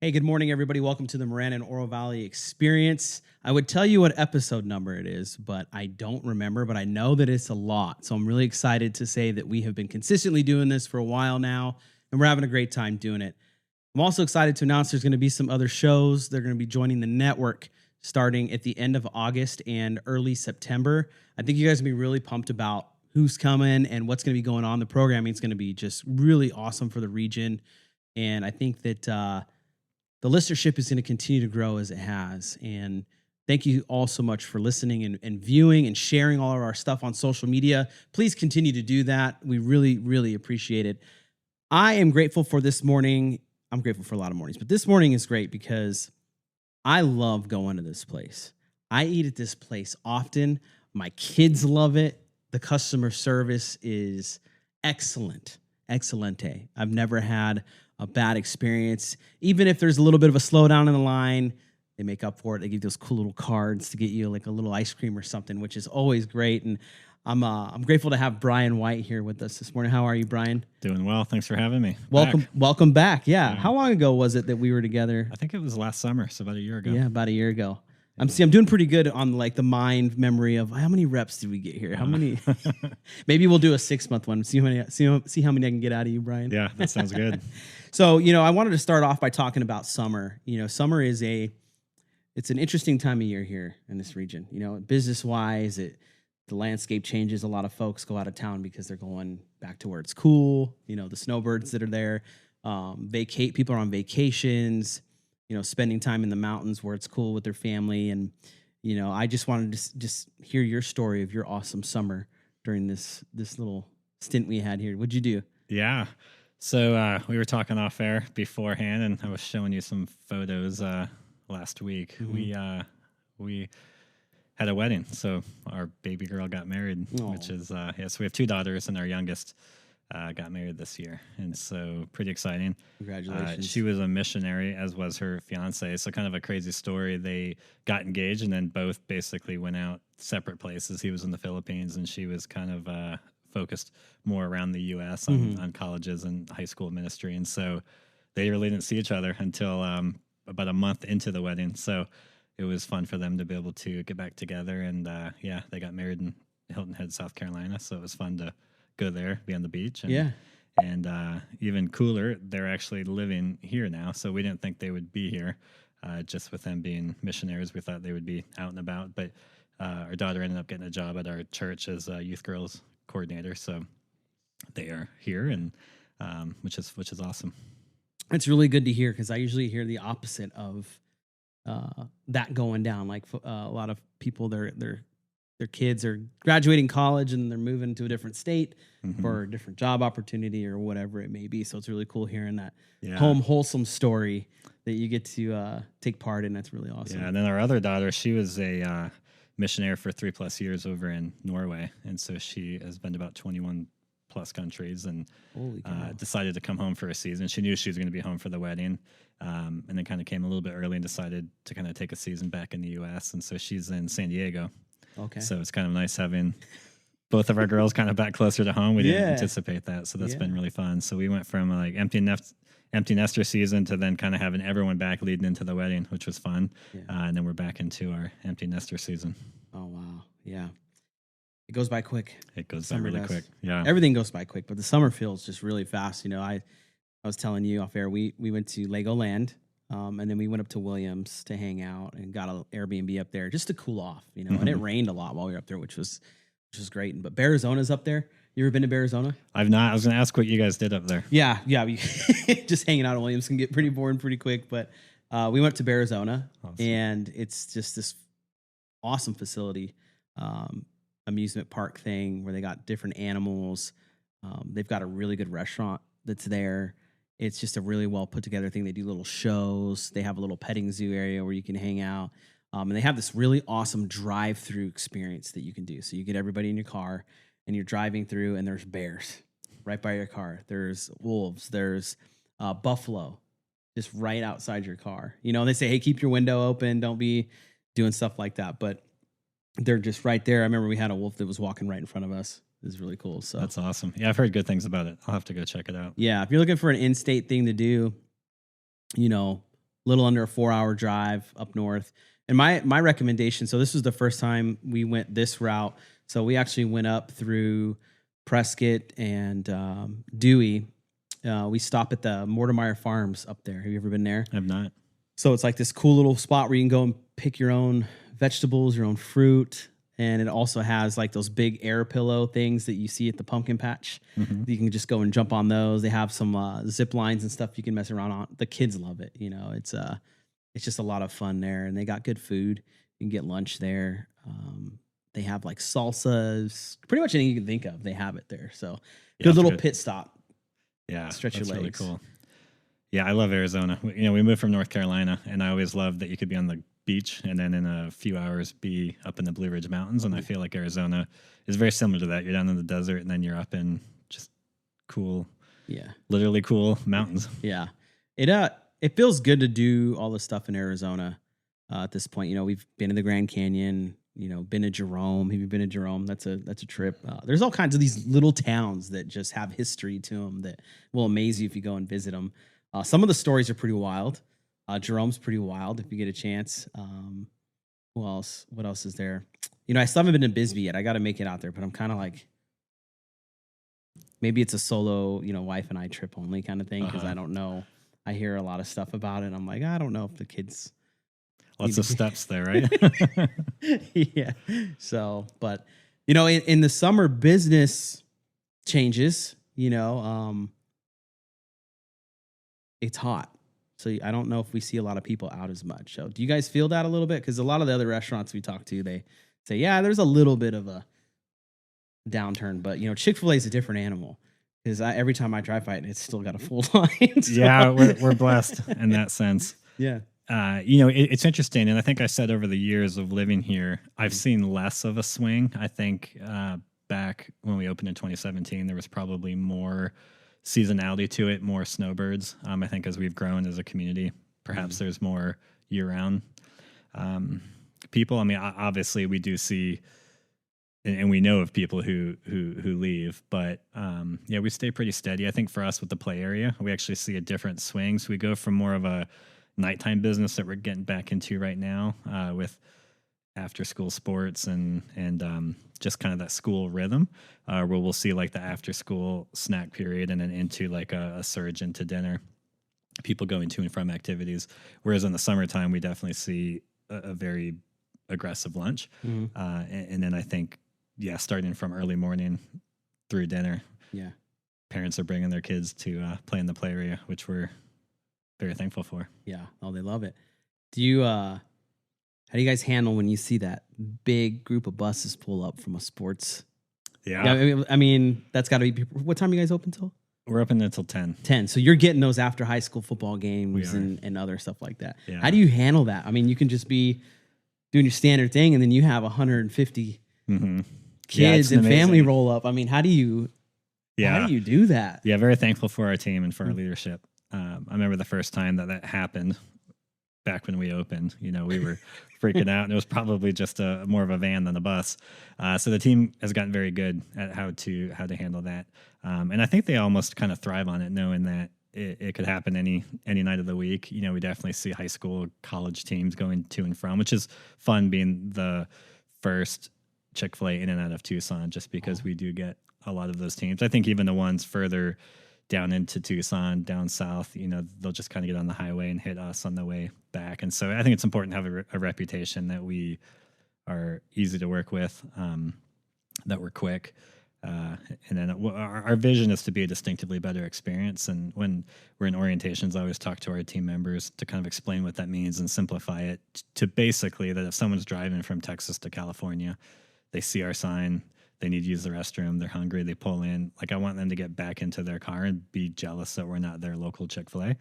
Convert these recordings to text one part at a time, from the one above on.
Hey, good morning, everybody. Welcome to the Marana and Oro Valley Experience. I would tell you what episode number it is, but I don't remember, but I know that it's a lot. So I'm really excited to say that we have been consistently doing this for a while now, and we're having a great time doing it. I'm also excited to announce there's going to be some other shows. They're going to be joining the network starting at the end of August and early September. I think you guys will be really pumped about who's coming and what's going to be going on. The programming is going to be just really awesome for the region. And I think that the listenership is going to continue to grow as it has. And thank you all so much for listening and viewing and sharing all of our stuff on social media. Please continue to do that. We really, really appreciate it. I am grateful for this morning. I'm grateful for a lot of mornings, but this morning is great because I love going to this place. I eat at this place often. My kids love it. The customer service is excellent. Excelente. I've never had a bad experience. Even if there's a little bit of a slowdown in the line, they make up for it. They give those cool little cards to get you like a little ice cream or something, which is always great. And I'm grateful to have Brian White here with us this morning. How are you, Brian? Doing well. Thanks for having me. Welcome back. Yeah. How long ago was it that we were together? I think it was last summer, so about a year ago. Yeah, about a year ago. I'm doing pretty good on like the mind memory of how many reps did we get here? How many? Maybe we'll do a 6-month one. See how many I can get out of you, Brian. Yeah, that sounds good. So, I wanted to start off by talking about summer. Summer is it's an interesting time of year here in this region. Business wise, the landscape changes. A lot of folks go out of town because they're going back to where it's cool. The snowbirds that are there, people are on vacations. Spending time in the mountains where it's cool with their family. And, I just wanted to just hear your story of your awesome summer during this little stint we had here. What'd you do? Yeah. So we were talking off air beforehand, and I was showing you some photos last week. Mm-hmm. We had a wedding. So our baby girl got married, which is, so we have 2 daughters, and our youngest got married this year, and so pretty exciting. Congratulations. She was a missionary, as was her fiance, so kind of a crazy story. They got engaged and then both basically went out separate places. He was in the Philippines and she was kind of focused more around the U.S. on colleges and high school ministry, and so they really didn't see each other until about a month into the wedding. So it was fun for them to be able to get back together, and they got married in Hilton Head, South Carolina, so it was fun to go there, be on the beach. And even cooler, they're actually living here now. So we didn't think they would be here. Just with them being missionaries, we thought they would be out and about. But our daughter ended up getting a job at our church as a youth girls coordinator. So they are here, and which is awesome. It's really good to hear, because I usually hear the opposite of that going down. Like a lot of people, their kids are graduating college and they're moving to a different state for a different job opportunity or whatever it may be. So it's really cool hearing that wholesome story that you get to take part in. That's really awesome. Yeah, and then our other daughter, she was a missionary for 3+ years over in Norway. And so she has been to about 21 plus countries, and decided to come home for a season. She knew she was going to be home for the wedding, and then kind of came a little bit early and decided to kind of take a season back in the U.S. And so she's in San Diego. Okay. So it's kind of nice having both of our girls kind of back closer to home. We didn't anticipate that, so that's been really fun. So we went from like empty nester season to then kind of having everyone back leading into the wedding, which was fun. Yeah. And then we're back into our empty nester season. Oh, wow. Yeah. It goes by quick. It goes by really quick. Yeah. Everything goes by quick, but the summer feels just really fast. I was telling you off air, we went to Legoland. And then we went up to Williams to hang out and got an Airbnb up there just to cool off, and it rained a lot while we were up there, which was great. But Arizona's up there. You ever been to Arizona? I've not. I was going to ask what you guys did up there. Yeah. Just hanging out at Williams can get pretty boring pretty quick. But we went to Arizona, and it's just this awesome facility, amusement park thing where they got different animals. They've got a really good restaurant that's there. It's just a really well put together thing. They do little shows. They have a little petting zoo area where you can hang out. And they have this really awesome drive-through experience that you can do. So you get everybody in your car and you're driving through, and there's bears right by your car. There's wolves. There's buffalo just right outside your car. They say, hey, keep your window open. Don't be doing stuff like that. But they're just right there. I remember we had a wolf that was walking right in front of us. Is really cool. So that's awesome. Yeah, I've heard good things about it. I'll have to go check it out. Yeah, if you're looking for an in-state thing to do, little under a 4-hour drive up north. And my recommendation, so this was the first time we went this route. So we actually went up through Prescott and Dewey. We stop at the Mortimer Farms up there. Have you ever been there? I've not. So it's like this cool little spot where you can go and pick your own vegetables, your own fruit. And it also has like those big air pillow things that you see at the pumpkin patch. Mm-hmm. You can just go and jump on those. They have some zip lines and stuff you can mess around on. The kids love it. You know, it's just a lot of fun there. And they got good food. You can get lunch there. They have like salsas, pretty much anything you can think of. They have it there. So good little pit stop. Yeah, stretch your legs. Really cool. Yeah, I love Arizona. We moved from North Carolina, and I always loved that you could be on the beach and then in a few hours be up in the Blue Ridge Mountains. And I feel like Arizona is very similar to that. You're down in the desert, and then you're up in just cool, literally cool mountains. Yeah, it feels good to do all this stuff in Arizona at this point. You know, we've been to the Grand Canyon. You know, been to Jerome. Have you been to Jerome? That's a trip. There's all kinds of these little towns that just have history to them that will amaze you if you go and visit them. Some of the stories are pretty wild. Jerome's pretty wild if you get a chance. Who else? What else is there? You know, I still haven't been to Bisbee yet. I got to make it out there, but I'm kind of like, maybe it's a solo, wife and I trip only kind of thing because I don't know. I hear a lot of stuff about it. I'm like, I don't know if the kids. Lots of steps there, right? Yeah. So, but in the summer, business changes. It's hot, so I don't know if we see a lot of people out as much. So, do you guys feel that a little bit? Because a lot of the other restaurants we talk to, they say, yeah, there's a little bit of a downturn, but Chick-fil-A is a different animal. Because every time I drive by it, it's still got a full line. So. Yeah, we're blessed in that sense. Yeah. It's interesting, and I think I said over the years of living here, I've seen less of a swing. I think back when we opened in 2017, there was probably more seasonality to it, more snowbirds. I think as we've grown as a community, perhaps there's more year-round people. I mean, obviously, we do see, and we know of people who leave, but we stay pretty steady. I think for us with the play area, we actually see a different swing. So we go from more of a nighttime business that we're getting back into right now with after school sports and just kind of that school rhythm where we'll see like the after school snack period and then into like a surge into dinner, people going to and from activities. Whereas in the summertime, we definitely see a very aggressive lunch. Mm-hmm. And then I think, starting from early morning through dinner, parents are bringing their kids to play in the play area, which we're very thankful for. Yeah. Oh, they love it. Do you, how do you guys handle when you see that big group of buses pull up from a sports? Yeah. I mean, that's got to be, what time are you guys open till? We're open until 10. 10. So you're getting those after high school football games and other stuff like that. Yeah. How do you handle that? I mean, you can just be doing your standard thing and then you have 150 kids and family roll up. I mean, how do you do that? Yeah. Very thankful for our team and for our leadership. I remember the first time that happened back when we opened, we were freaking out and it was probably just more of a van than a bus. So the team has gotten very good at how to handle that. And I think they almost kind of thrive on it, knowing that it could happen any night of the week. We definitely see high school, college teams going to and from, which is fun being the first Chick-fil-A in and out of Tucson, just because we do get a lot of those teams. I think even the ones further down into Tucson, down south, they'll just kind of get on the highway and hit us on the way back. And so I think it's important to have a reputation that we are easy to work with, that we're quick. And then our vision is to be a distinctively better experience. And when we're in orientations, I always talk to our team members to kind of explain what that means and simplify it to basically that if someone's driving from Texas to California, they see our sign, they need to use the restroom, they're hungry, they pull in. Like, I want them to get back into their car and be jealous that we're not their local Chick-fil-A.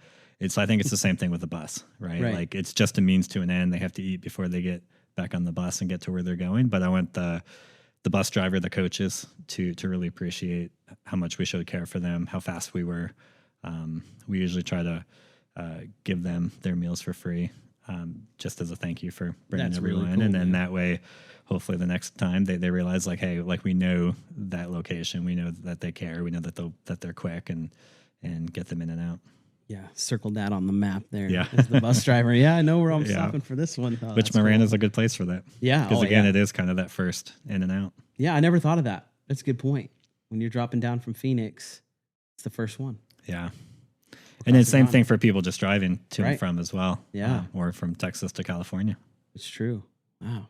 I think it's the same thing with the bus, right? Like, it's just a means to an end. They have to eat before they get back on the bus and get to where they're going. But I want the bus driver, the coaches to really appreciate how much we showed care for them, how fast we were. We usually try to give them their meals for free, just as a thank you for bringing everyone in. And then that way, hopefully the next time they realize like, hey, like we know that location, we know that they care, we know that they're quick and get them in and out. Yeah, circled that on the map there. Yeah. As the bus driver. Yeah, I know where I'm Yeah. stopping for this one. Oh, Which that's Miranda's cool. a good place for that. Yeah. Because again, it is kind of that first in and out. Yeah, I never thought of that. That's a good point. When you're dropping down from Phoenix, it's the first one. Yeah. And then same thing for people just driving to and from as well. Yeah. Or from Texas to California. It's true. Wow.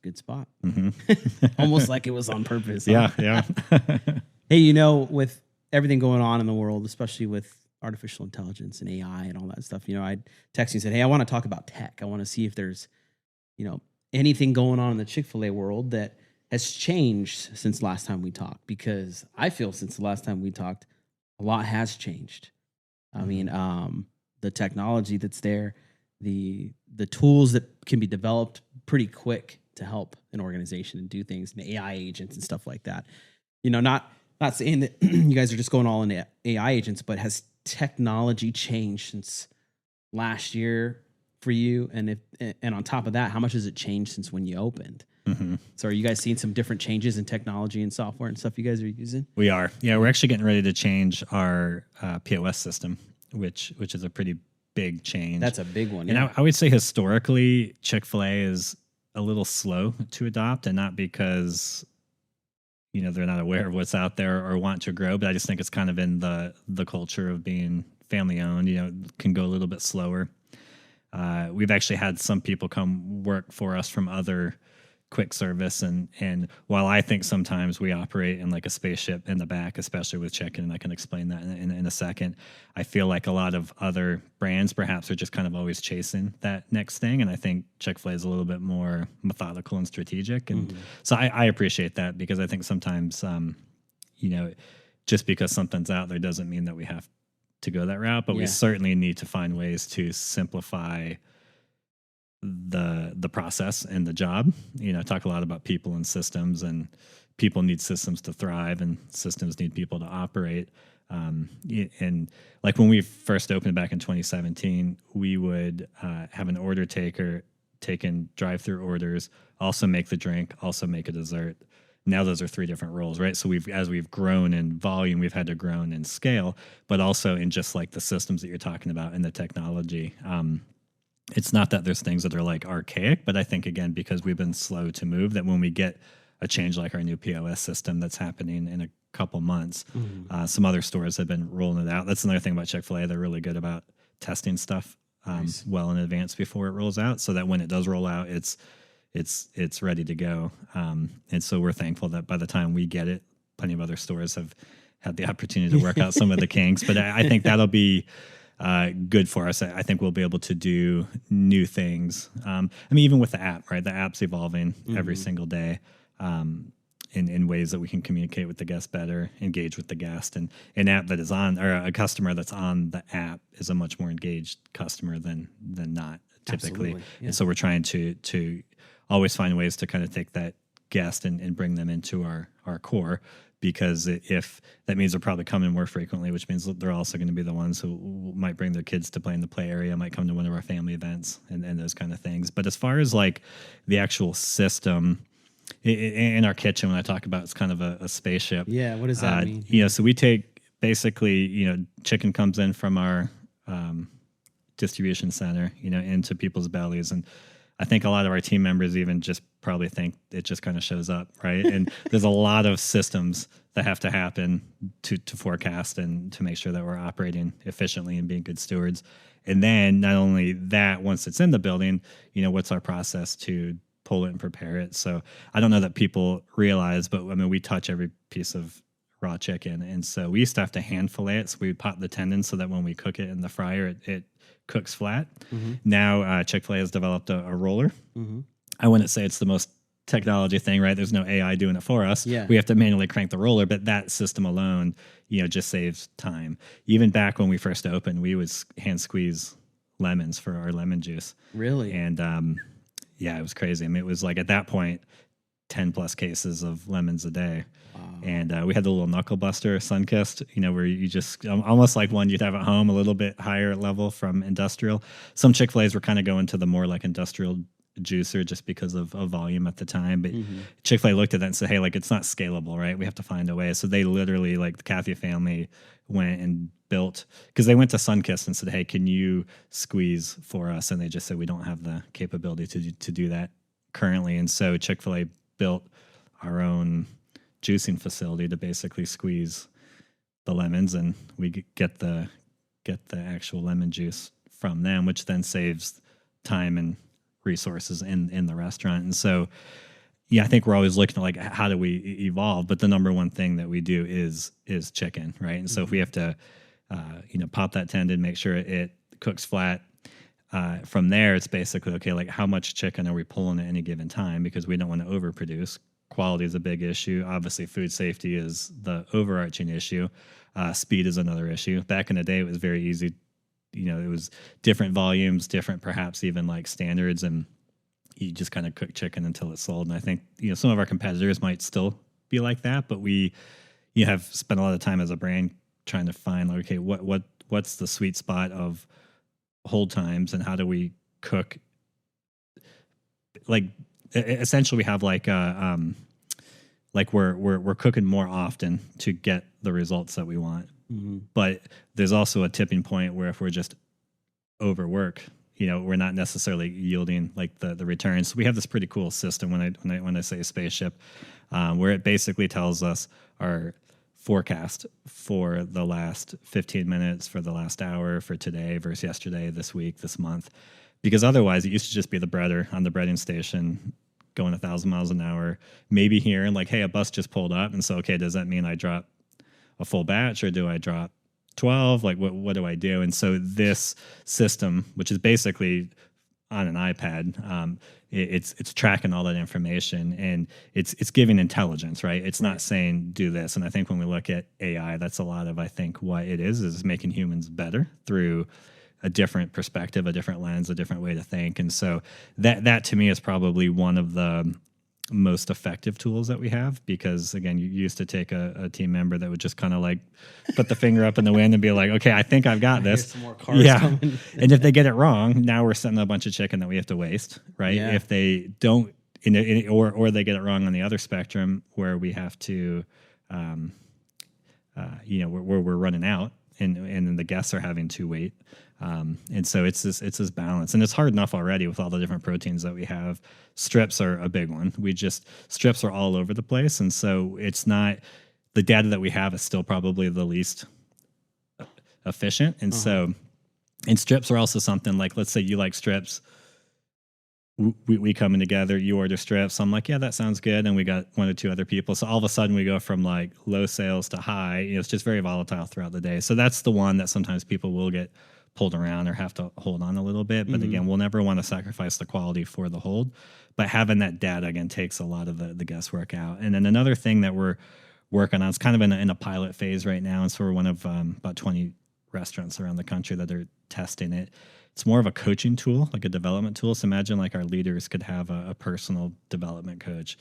Good spot. Mm-hmm. Almost like it was on purpose. Huh? Yeah. Hey, you know, with everything going on in the world, especially with artificial intelligence and AI and all that stuff, you know, I texted you and said, hey, I want to talk about tech. I want to see if there's, you know, anything going on in the Chick-fil-A world that has changed since last time we talked, because I feel since the last time we talked, a lot has changed. I mean, the technology that's there, the tools that can be developed pretty quick to help an organization and do things, and AI agents and stuff like that. You know, not saying that you guys are just going all into AI agents, but has technology changed since last year for you? And on top of that, how much has it changed since when you opened? Mm-hmm. So are you guys seeing some different changes in technology and software and stuff you guys are using? We are. Yeah, we're actually getting ready to change our POS system, which is a pretty big change. That's a big one. And I would say historically, Chick-fil-A is a little slow to adopt, and not because, you know, they're not aware of what's out there or want to grow, but I just think it's kind of in the culture of being family owned, you know, can go a little bit slower. We've actually had some people come work for us from other quick service, and while I think sometimes we operate in like a spaceship in the back, especially with chicken, and I can explain that in a second, I feel like a lot of other brands perhaps are just kind of always chasing that next thing, and I think Chick-fil-A is a little bit more methodical and strategic, and so I appreciate that, because I think sometimes you know, just because something's out there doesn't mean that we have to go that route, but we certainly need to find ways to simplify the process and the job. You know, I talk a lot about people and systems, and people need systems to thrive, and systems need people to operate. And like when we first opened back in 2017, we would have an order taker taking drive-through orders, also make the drink, also make a dessert. Now those are 3 different roles, right? So as we've grown in volume, we've had to grow in scale, but also in just like the systems that you're talking about and the technology. It's not that there's things that are like archaic, but I think, again, because we've been slow to move, that when we get a change like our new POS system that's happening in a couple months, some other stores have been rolling it out. That's another thing about Chick-fil-A. They're really good about testing stuff well in advance before it rolls out, so that when it does roll out, it's ready to go. And so we're thankful that by the time we get it, plenty of other stores have had the opportunity to work out some of the kinks. But I think that'll be good for us. I think we'll be able to do new things. I mean, even with the app, right? The app's evolving every single day in ways that we can communicate with the guest better, engage with the guest. And an app that is on, or a customer that's on the app is a much more engaged customer than not typically. Yeah. And so we're trying to always find ways to kind of take that guest and bring them into our core. Because if that means they're probably coming more frequently, which means they're also going to be the ones who might bring their kids to play in the play area, might come to one of our family events and those kind of things. But as far as like the actual system in our kitchen, when I talk about it's kind of a spaceship. Yeah, what does that mean? You know, so we take basically, you know, chicken comes in from our distribution center, you know, into people's bellies, and I think a lot of our team members even just probably think it just kind of shows up, right? And there's a lot of systems that have to happen to forecast and to make sure that we're operating efficiently and being good stewards. And then not only that, once it's in the building, you know, what's our process to pull it and prepare it? So I don't know that people realize, but I mean, we touch every piece of raw chicken. And so we used to have to hand fillet it. So we would pop the tendons so that when we cook it in the fryer, it cooks flat. Now Chick-fil-A has developed a roller. I wouldn't say it's the most technology thing, right? There's no AI doing it for us. Yeah. We have to manually crank the roller, but that system alone, you know, just saves time. Even back when we first opened, we would hand squeeze lemons for our lemon juice. Really? And yeah, it was crazy. I mean, it was like at that point, 10 plus cases of lemons a day. Wow. And we had the little knuckle buster Sunkist, you know, where you just almost like one you'd have at home, a little bit higher level from industrial. Some Chick-fil-A's were kind of going to the more like industrial juicer just because of volume at the time. But Mm-hmm. Chick-fil-A looked at that and said, hey, like, it's not scalable, right? We have to find a way. So they literally, like, the Cathy family went and built, because they went to Sunkist and said, hey, can you squeeze for us? And they just said, we don't have the capability to do that currently. And so Chick-fil-A built our own juicing facility to basically squeeze the lemons, and we get the actual lemon juice from them, which then saves time and resources in the restaurant. And so, yeah, I think we're always looking at, like, how do we evolve? But the number one thing that we do is chicken, right? And so if we have to, pop that tendon, make sure it cooks flat. From there, it's basically, okay, like, how much chicken are we pulling at any given time? Because we don't want to overproduce. Quality is a big issue. Obviously, food safety is the overarching issue. Speed is another issue. Back in the day, it was very easy. It was different volumes, different perhaps even like standards, and you just kind of cook chicken until it's sold. And I think some of our competitors might still be like that, but we have spent a lot of time as a brand trying to find, like, okay, what's the sweet spot of hold times, and how do we cook? Like, essentially, we have like we're cooking more often to get the results that we want. Mm-hmm. But there's also a tipping point where if we're just overwork, we're not necessarily yielding like the returns. So we have this pretty cool system when I say spaceship, where it basically tells us our forecast for the last 15 minutes, for the last hour, for today versus yesterday, this week, this month. Because otherwise, it used to just be the breader on the breading station going 1,000 miles an hour, maybe hearing like, hey, a bus just pulled up, and so, okay, does that mean I drop a full batch, or do I drop 12? Like, what do I do? And so this system, which is basically on an iPad, it's tracking all that information, and it's giving intelligence, right? It's not saying do this. And I think when we look at AI, that's a lot of, I think, what it is making humans better through a different perspective, a different lens, a different way to think. And so that to me is probably one of the most effective tools that we have, because again, you used to take a team member that would just kind of like put the finger up in the wind and be like, okay, I think I've got this. Some more cars coming. And if they get it wrong, now we're sending a bunch of chicken that we have to waste, right? Yeah. If they don't, or they get it wrong on the other spectrum, where we have to, where we're running out, and then the guests are having to wait. And so it's this balance, and it's hard enough already with all the different proteins that we have. Strips are a big one. Strips are all over the place. And so it's not, the data that we have is still probably the least efficient. And so, and strips are also something like, let's say you like strips. We coming together, you order strips. I'm like, yeah, that sounds good. And we got one or two other people. So all of a sudden we go from like low sales to high. It's just very volatile throughout the day. So that's the one that sometimes people will get pulled around or have to hold on a little bit. But again, we'll never want to sacrifice the quality for the hold. But having that data, again, takes a lot of the guesswork out. And then another thing that we're working on, it's kind of in a pilot phase right now. And so we're one of about 20 restaurants around the country that are testing it. It's more of a coaching tool, like a development tool. So imagine like our leaders could have a personal development coach.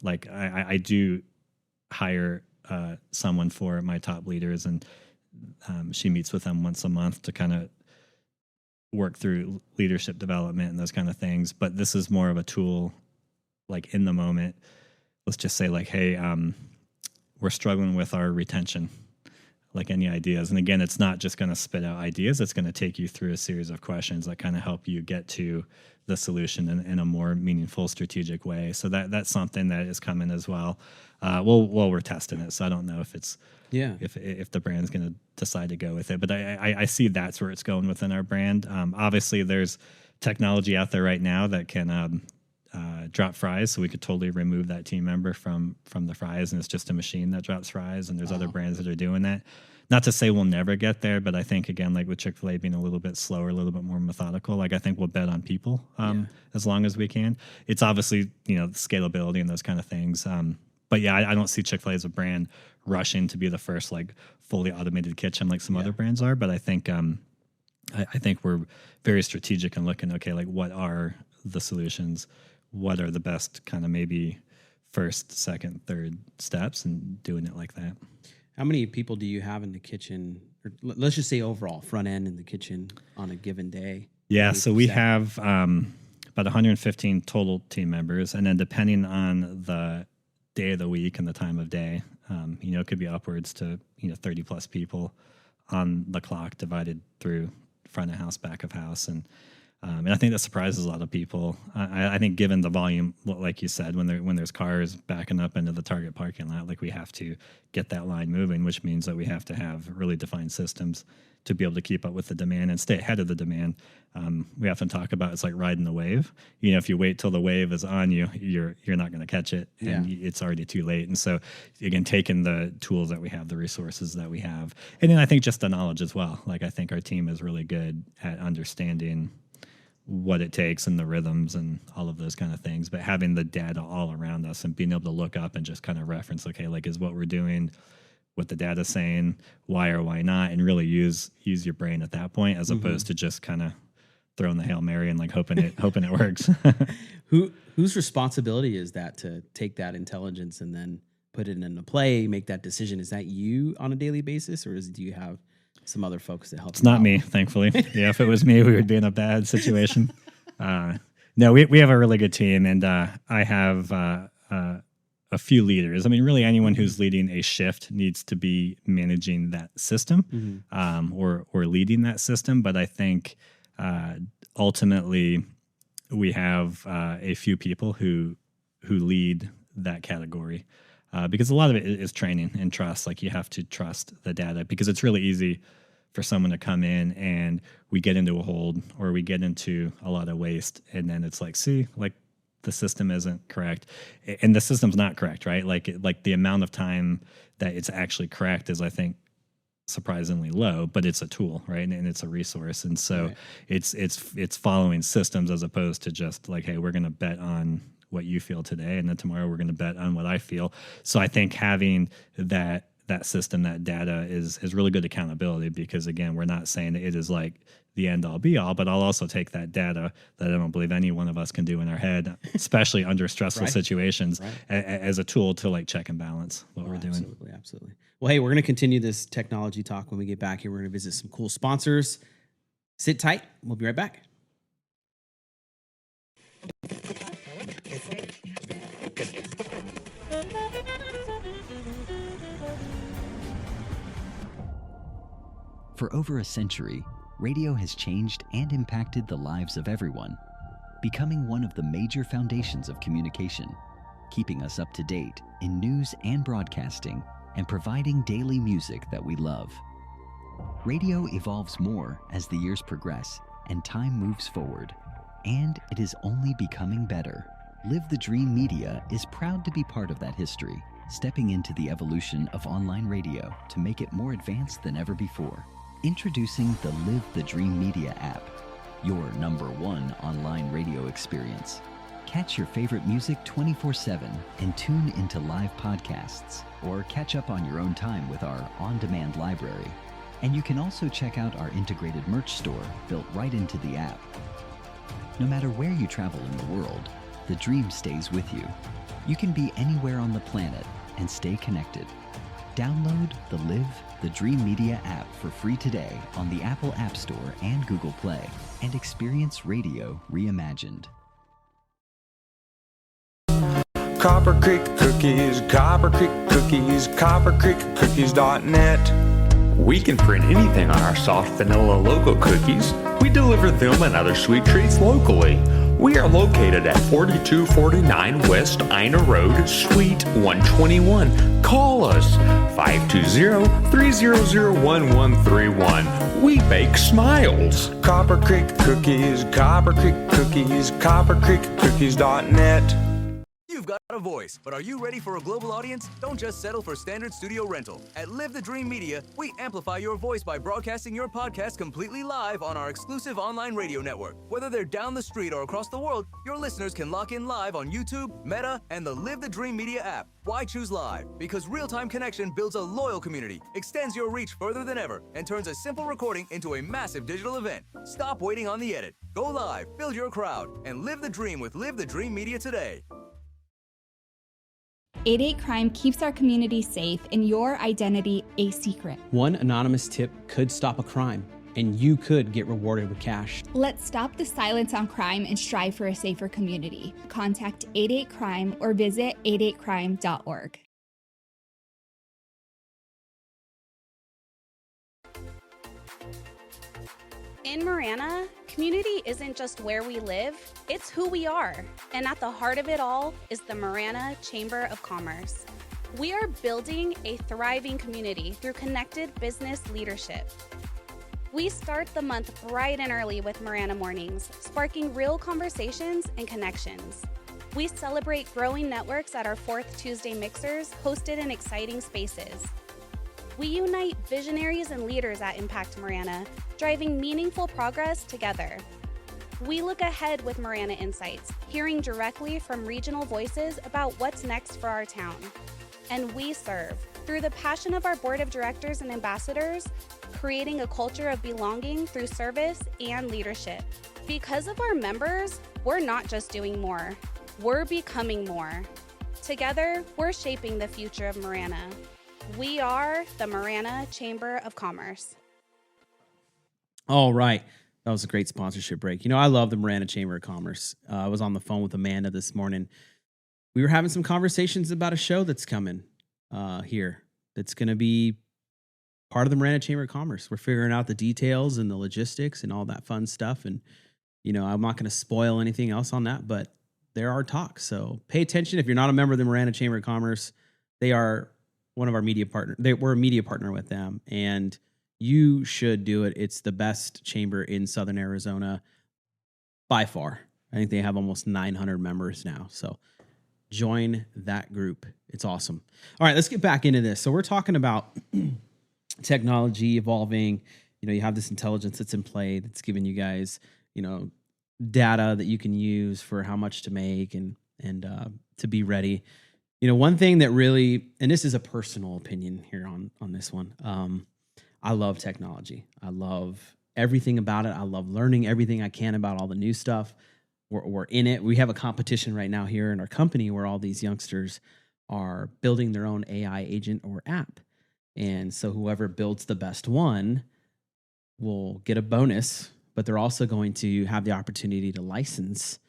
Like I do hire someone for my top leaders, and she meets with them once a month to kind of work through leadership development and those kind of things. But this is more of a tool, like in the moment. Let's just say like, hey, we're struggling with our retention. Like, any ideas? And again, it's not just going to spit out ideas. It's going to take you through a series of questions that kind of help you get to the solution in a more meaningful, strategic way. So that's something that is coming as well. Well, we're testing it, so I don't know if it's if the brand's going to decide to go with it. But I see that's where it's going within our brand. Obviously, there's technology out there right now that can drop fries, so we could totally remove that team member from the fries, and it's just a machine that drops fries. And there's other brands that are doing that. Not to say we'll never get there, but I think, again, like with Chick-fil-A being a little bit slower, a little bit more methodical, like I think we'll bet on people as long as we can. It's obviously, scalability and those kind of things. But yeah, I don't see Chick-fil-A as a brand rushing to be the first like fully automated kitchen like some other brands are. But I think I think we're very strategic in looking, okay, like what are the solutions? What are the best kind of maybe first, second, third steps, and doing it like that. How many people do you have in the kitchen? Or let's just say overall front end in the kitchen on a given day? Yeah, so we have about 115 total team members. And then depending on the day of the week and the time of day, it could be upwards to, 30 plus people on the clock divided through front of house, back of house. And I think that surprises a lot of people. I think given the volume, like you said, when there's cars backing up into the Target parking lot, like we have to get that line moving, which means that we have to have really defined systems to be able to keep up with the demand and stay ahead of the demand. We often talk about it's like riding the wave. If you wait till the wave is on you, you're not going to catch it, and it's already too late. And so, again, taking the tools that we have, the resources that we have, and then I think just the knowledge as well. Like I think our team is really good at understanding what it takes and the rhythms and all of those kind of things, but having the data all around us and being able to look up and just kind of reference, okay, like is what we're doing what the data's saying, why or why not, and really use your brain at that point, as opposed to just kind of throwing the Hail Mary and like hoping it works. Whose responsibility is that to take that intelligence and then put it into play, make that decision? Is that you on a daily basis, or do you have some other folks that help? It's not me, thankfully. Yeah, if it was me, we would be in a bad situation. No, we have a really good team, and I have a few leaders. I mean, really anyone who's leading a shift needs to be managing that system or leading that system. But I think ultimately we have a few people who lead that category because a lot of it is training and trust. Like you have to trust the data, because it's really easy for someone to come in and we get into a hold or we get into a lot of waste, and then it's like, see, like the system isn't correct, and the system's not correct, right? Like the amount of time that it's actually correct is, I think, surprisingly low, but it's a tool, right? And it's a resource. And so it's following systems as opposed to just like, hey, we're going to bet on what you feel today, and then tomorrow we're going to bet on what I feel. So I think having that system, that data is really good accountability, because again, we're not saying it is like the end all be all, but I'll also take that data that I don't believe any one of us can do in our head, especially under stressful situations, as a tool to like check and balance what we're doing. Absolutely. Well, hey, we're going to continue this technology talk when we get back here. We're going to visit some cool sponsors. Sit tight. We'll be right back. For over a century, radio has changed and impacted the lives of everyone, becoming one of the major foundations of communication, keeping us up to date in news and broadcasting, and providing daily music that we love. Radio evolves more as the years progress and time moves forward, and it is only becoming better. Live the Dream Media is proud to be part of that history, stepping into the evolution of online radio to make it more advanced than ever before. Introducing the Live the Dream Media app, your #1 online radio experience. Catch your favorite music 24/7 and tune into live podcasts, or catch up on your own time with our on-demand library. And you can also check out our integrated merch store built right into the app. No matter where you travel in the world, the dream stays with you. You can be anywhere on the planet and stay connected. Download the Live the Dream Media app for free today on the Apple App Store and Google Play, and experience radio reimagined. Copper Creek Cookies, Copper Creek Cookies, coppercreekcookies.net. We can print anything on our soft vanilla logo cookies. We deliver them and other sweet treats locally. We are located at 4249 West Ina Road, Suite 121. Call us 520-300-1131. We bake smiles. Copper Creek Cookies, Copper Creek Cookies, coppercreekcookies.net. You've got a voice, but are you ready for a global audience? Don't just settle for standard studio rental. At Live the Dream Media, we amplify your voice by broadcasting your podcast completely live on our exclusive online radio network. Whether they're down the street or across the world, your listeners can lock in live on YouTube, Meta, and the Live the Dream Media app. Why choose live? Because real-time connection builds a loyal community, extends your reach further than ever, and turns a simple recording into a massive digital event. Stop waiting on the edit. Go live, build your crowd, and live the dream with Live the Dream Media today. 888 Crime keeps our community safe and your identity a secret. One anonymous tip could stop a crime. and you could get rewarded with cash. Let's stop the silence on crime and strive for a safer community. Contact 88-CRIME or visit 88crime.org. In Marana, community isn't just where we live, it's who we are. And at the heart of it all is the Marana Chamber of Commerce. We are building a thriving community through connected business leadership. We start the month bright and early with Marana Mornings, sparking real conversations and connections. We celebrate growing networks at our 4th Tuesday mixers, hosted in exciting spaces. We unite visionaries and leaders at Impact Marana, driving meaningful progress together. We look ahead with Marana Insights, hearing directly from regional voices about what's next for our town. And we serve through the passion of our board of directors and ambassadors, creating a culture of belonging through service and leadership. Because of our members, we're not just doing more, we're becoming more. Together, we're shaping the future of Marana. We are the Marana Chamber of Commerce. All right. That was a great sponsorship break. You know, I love the Marana Chamber of Commerce. I was on the phone with Amanda this morning. We were having some conversations about a show that's coming here that's going to be part of the Marana Chamber of Commerce. We're figuring out the details and the logistics and all that fun stuff. And, you know, I'm not going to spoil anything else on that, but there are talks. So pay attention. If you're not a member of the Marana Chamber of Commerce, they are one of our media partners. We're a media partner with them, and you should do it. It's the best chamber in Southern Arizona by far. I think they have almost 900 members now. So join that group. It's awesome. All right, let's get back into this. So we're talking about technology evolving. You know, you have this intelligence that's in play that's giving you guys, you know, data that you can use for how much to make and to be ready. You know, one thing that really, and this is a personal opinion here on this one, I love technology. I love everything about it. I love learning everything I can about all the new stuff. We're in it. We have a competition right now here in our company where all these youngsters are building their own AI agent or app. And so whoever builds the best one will get a bonus, but they're also going to have the opportunity to license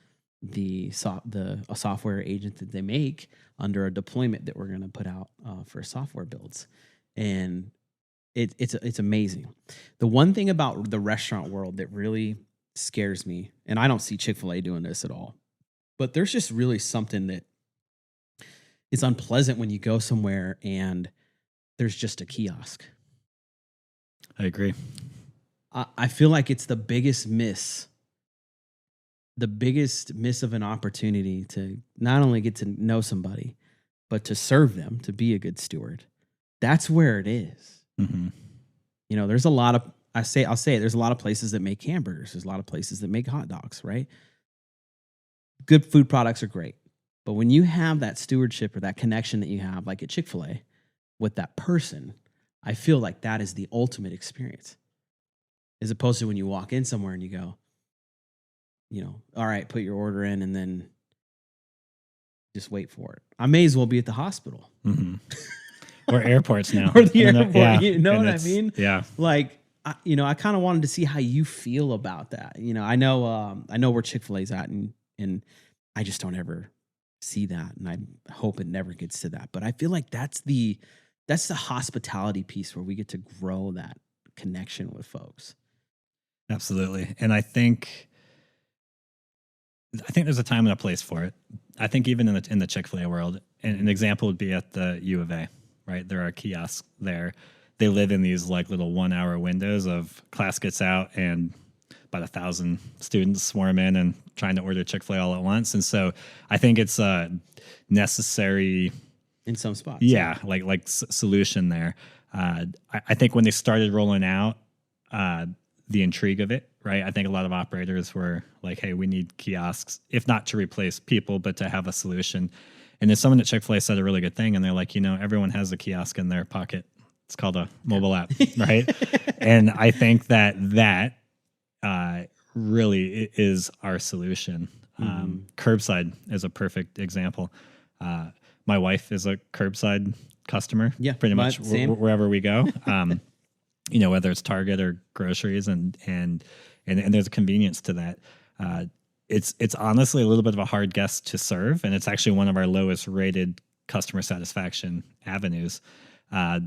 a software agent that they make under a deployment that we're going to put out for software builds. And it's amazing. The one thing about the restaurant world that really scares me, and I don't see Chick-fil-A doing this at all, but there's just really something that is unpleasant when you go somewhere and there's just a kiosk. I agree. I feel like it's the biggest miss of an opportunity to not only get to know somebody, but to serve them, to be a good steward. That's where it is. Mm-hmm. You know, there's a lot of, I'll say it, there's a lot of places that make hamburgers. There's a lot of places that make hot dogs, right? Good food products are great. But when you have that stewardship or that connection that you have, like at Chick-fil-A, with that person, I feel like that is the ultimate experience. As opposed to when you walk in somewhere and you go, you know, all right, put your order in and then just wait for it. I may as well be at the hospital. Mm-hmm. Or airports now. Or the airport. Yeah. You know And what I mean? Yeah. Like, I kind of wanted to see how you feel about that. You know, I know where Chick-fil-A's at, and I just don't ever see that, and I hope it never gets to that. But I feel like that's the hospitality piece where we get to grow that connection with folks. Absolutely. And I think there's a time and a place for it. I think even in the Chick-fil-A world, and an example would be at the U of A, right? There are kiosks there. They live in these like little 1 hour windows of class gets out and about 1,000 students swarm in and trying to order Chick-fil-A all at once. And so I think it's a necessary in some spots. Yeah. Like solution there. I think when they started rolling out, the intrigue of it, right? I think a lot of operators were like, hey, we need kiosks, if not to replace people, but to have a solution. And then someone at Chick-fil-A said a really good thing. And they're like, you know, everyone has a kiosk in their pocket. It's called a mobile app, right? And I think that really is our solution. Curbside is a perfect example. My wife is a curbside customer, pretty much wherever we go. whether it's Target or groceries, and there's a convenience to that. It's honestly a little bit of a hard guest to serve, and it's actually one of our lowest rated customer satisfaction avenues.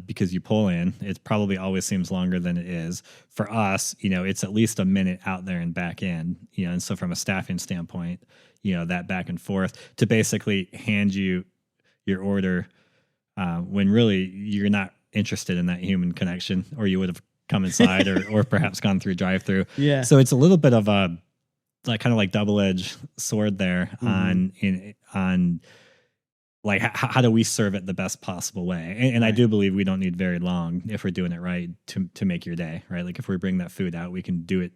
Because you pull in, it probably always seems longer than it is. For us, it's at least a minute out there and back in, and so from a staffing standpoint, that back and forth to basically hand you your order when really you're not interested in that human connection, or you would have come inside or perhaps gone through drive-through. Yeah. So it's a little bit of a kind of like double-edged sword there on like how do we serve it the best possible way? And I do believe we don't need very long if we're doing it right to make your day, right? Like if we bring that food out, we can do it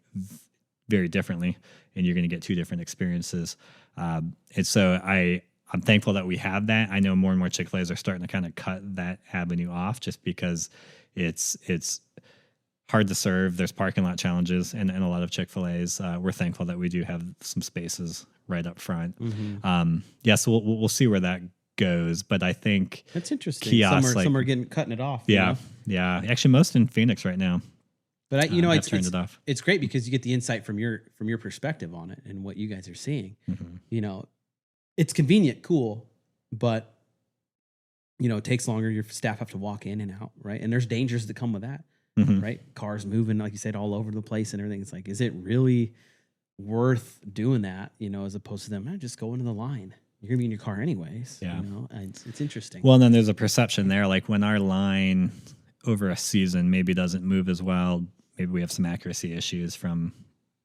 very differently, and you're going to get two different experiences. And so I'm thankful that we have that. I know more and more Chick-fil-A's are starting to kind of cut that avenue off just because it's hard to serve. There's parking lot challenges, and a lot of Chick-fil-A's. We're thankful that we do have some spaces right up front. So we'll see where that goes, but I think that's interesting. Kiosks, some are cutting it off. Yeah. Actually, most in Phoenix right now. But turned it off. It's great because you get the insight from your perspective on it and what you guys are seeing. It's convenient, cool, but it takes longer. Your staff have to walk in and out, right? And there's dangers that come with that, right? Cars moving, like you said, all over the place and everything. It's like, is it really worth doing that? As opposed to them, just go into the line. You're gonna be in your car anyways. Yeah. It's interesting. Well, and then there's a perception there, like when our line over a season maybe doesn't move as well, maybe we have some accuracy issues from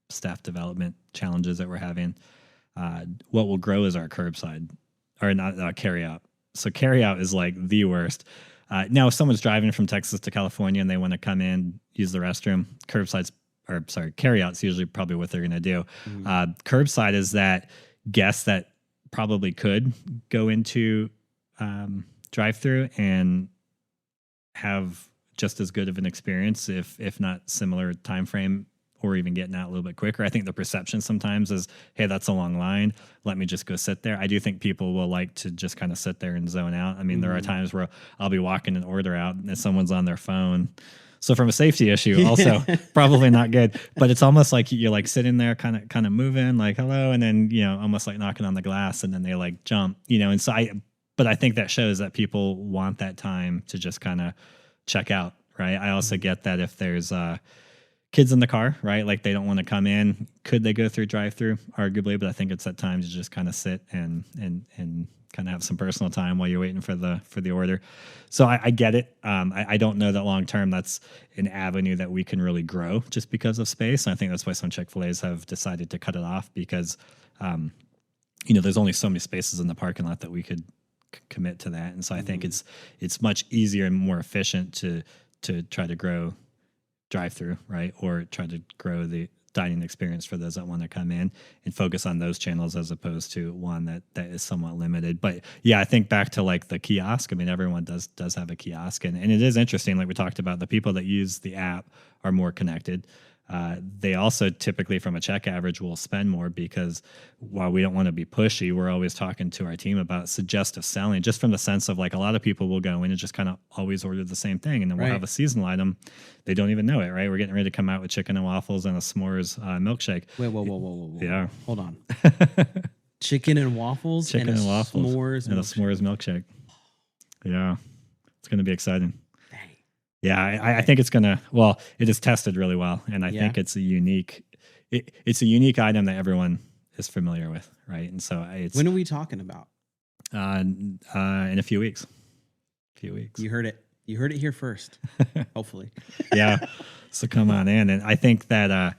staff development challenges that we're having. What will grow is our curbside, or not carry out. So carry out is like the worst. Now, if someone's driving from Texas to California and they want to come in, use the restroom, carry out's usually probably what they're going to do. Curbside is that guest that probably could go into drive-through and have just as good of an experience, if not similar time frame, or even getting out a little bit quicker. I think the perception sometimes is, hey, that's a long line. Let me just go sit there. I do think people will like to just kind of sit there and zone out. I mean, there are times where I'll be walking an order out and someone's on their phone. So from a safety issue, also probably not good. But it's almost like you're like sitting there, kind of moving, like hello, and then almost like knocking on the glass, and then they like jump, And so but I think that shows that people want that time to just kind of check out, right? I also get that if there's kids in the car, right? Like they don't want to come in. Could they go through drive-through? Arguably, but I think it's at times to just kind of sit and kind of have some personal time while you're waiting for the order. So I get it. I don't know that long term that's an avenue that we can really grow just because of space. And I think that's why some Chick-fil-A's have decided to cut it off because, there's only so many spaces in the parking lot that we could commit to that. And so I think it's much easier and more efficient to try to grow drive-through, right? Or try to grow the dining experience for those that want to come in and focus on those channels as opposed to one that is somewhat limited. But yeah, I think back to like the kiosk. I mean, everyone does have a kiosk, and it is interesting. Like we talked about, the people that use the app are more connected. They also typically from a check average will spend more because while we don't want to be pushy, we're always talking to our team about suggestive selling, just from the sense of like a lot of people will go in and just kind of always order the same thing. And then we'll have a seasonal item. They don't even know it, right? We're getting ready to come out with chicken and waffles and a s'mores milkshake. Wait, whoa. Yeah. Hold on. Chicken and waffles and s'mores and a s'mores milkshake. Yeah. It's going to be exciting. Yeah, I think it's it is tested really well, and I think it's a unique item that everyone is familiar with, right? And so when are we talking about? In a few weeks. You heard it. You heard it here first. Hopefully. Yeah. So come on in, and I think that